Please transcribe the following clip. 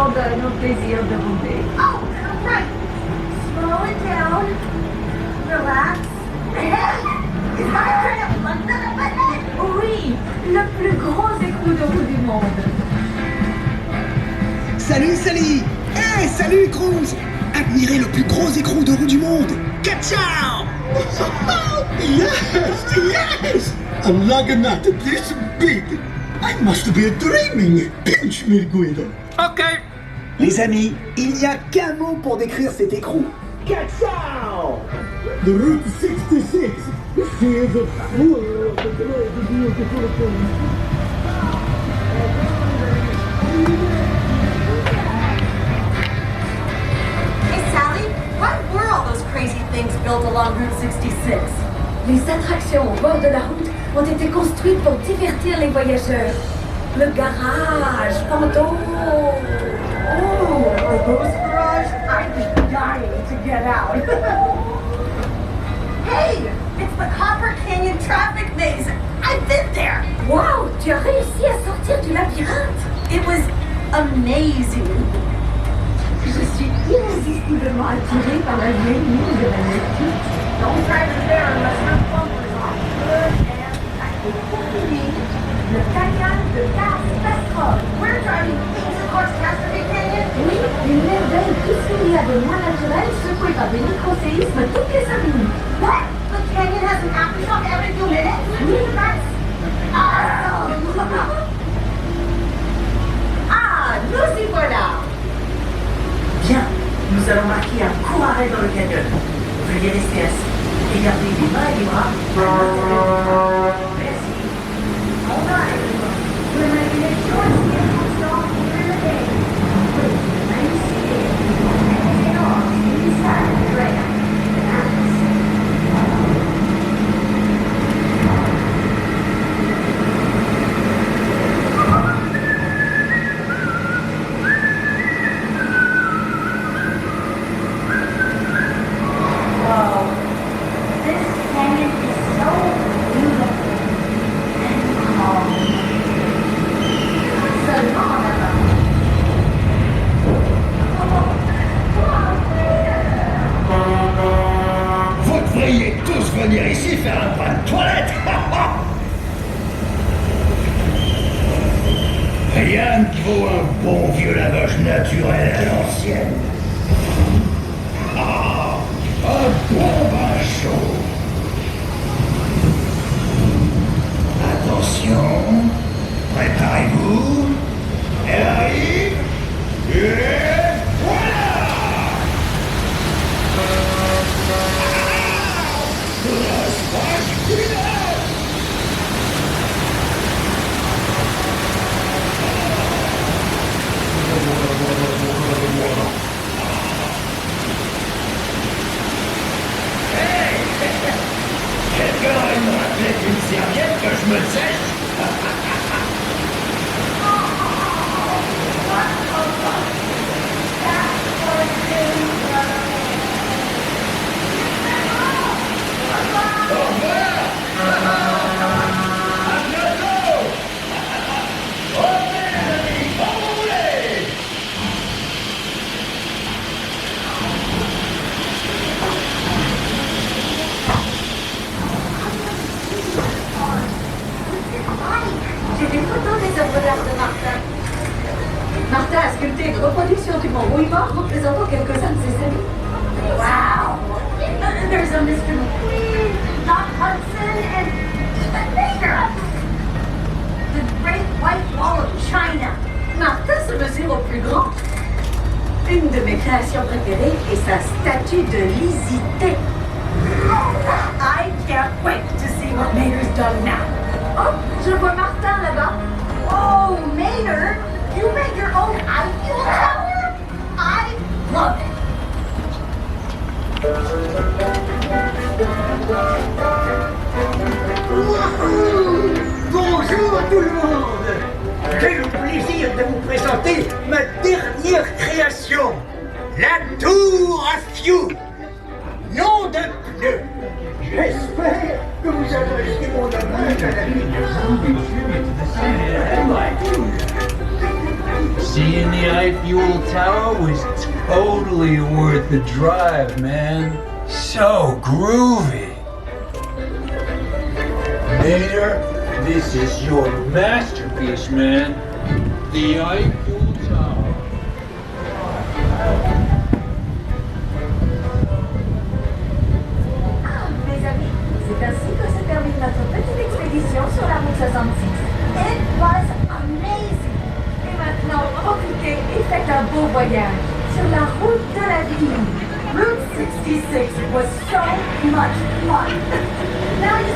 abandonne au plaisir de rouler. Oh, right. Slow it down. Relax. Is that a kind of London up ahead? Oui, le plus gros écrou de roue du monde. Salut Sally! Hey, salut Cruz! Admirez le plus gros écrou de roue du monde! Ciao! Yes! A lagonette this big! I must be dreaming! Pinch me, Guido! Ok. Les amis, il n'y a qu'un mot pour décrire cet écrou. Ciao! The Route 66! She is a fool of the beautiful thing. Hey, Sally, what were all those crazy things built along Route 66? Les attractions au bord de la route ont été construites pour divertir les voyageurs. Le garage, fantôme. Oh, those garage, I'd be dying to get out. Hey, it's the Copper Canyon traffic maze. I've been there. Wow, tu as réussi à sortir du labyrinthe. It was amazing. Je suis irrésistiblement attirée par la vieille ligne de la nature. Don't drive in there unless your bumper's on good and tight. Le canyon de Cars-tastrophe. We're driving into Cars-tastrophe Canyon. Oui, une merveille piscinière de moins naturelle secouée par des micro-séismes toutes les 5 minutes. What? The canyon has an aftershock every few minutes? That's awesome. Ah, nous y voilà. Bien, nous allons marquer un court arrêt dans le canyon. Veuillez rester assis et garder les mains et les bras à l'intérieur. Merci. All right. We're making a short scheduled stop here in the day. Wait, I see it. Exit off inside the trail. Vous devriez tous venir ici faire un bras de toilette! Rien ne vaut un bon vieux lavage naturel à l'ancienne. Ah, un bon bain chaud. Attention, préparez-vous. Elle arrive. Et voilà! Quelqu'un aurait me rappelé une serviette que je me sèche? Au revoir! À bientôt! Ok les amis, enroulez! J'ai des photos des œuvres d'art de Martin. Martin a sculpté une reproduction du mont Rouillebord représentant quelques-uns de ses amis. Wow. There's a Mr. McQueen, Doc Hudson, and even bigger. The Great White Wall of China. Martin se mesure au plus grand. Une de mes créations préférées est sa statue de Lysité. I can't wait to see what Mater's done now. Oh, je vois Martin là-bas. Oh, Mater, you made your own ifuel tower? I love it. Bonjour à tout le monde! J'ai le plaisir de vous présenter ma dernière création, la tour à fuel. Nom de pneu! J'espère que vous adresserez mon hommage à la ligne. Seeing the ifuel tower was totally worth the drive, man. So groovy. Mater, this is your masterpiece, man. The ifuel tower. Ah, mes amis, c'est ainsi que se termine notre petite expédition sur la route 66. It was amazing. Et maintenant, profitez et faites un beau voyage sur la route de la vie. Route 66 was so much fun. Now you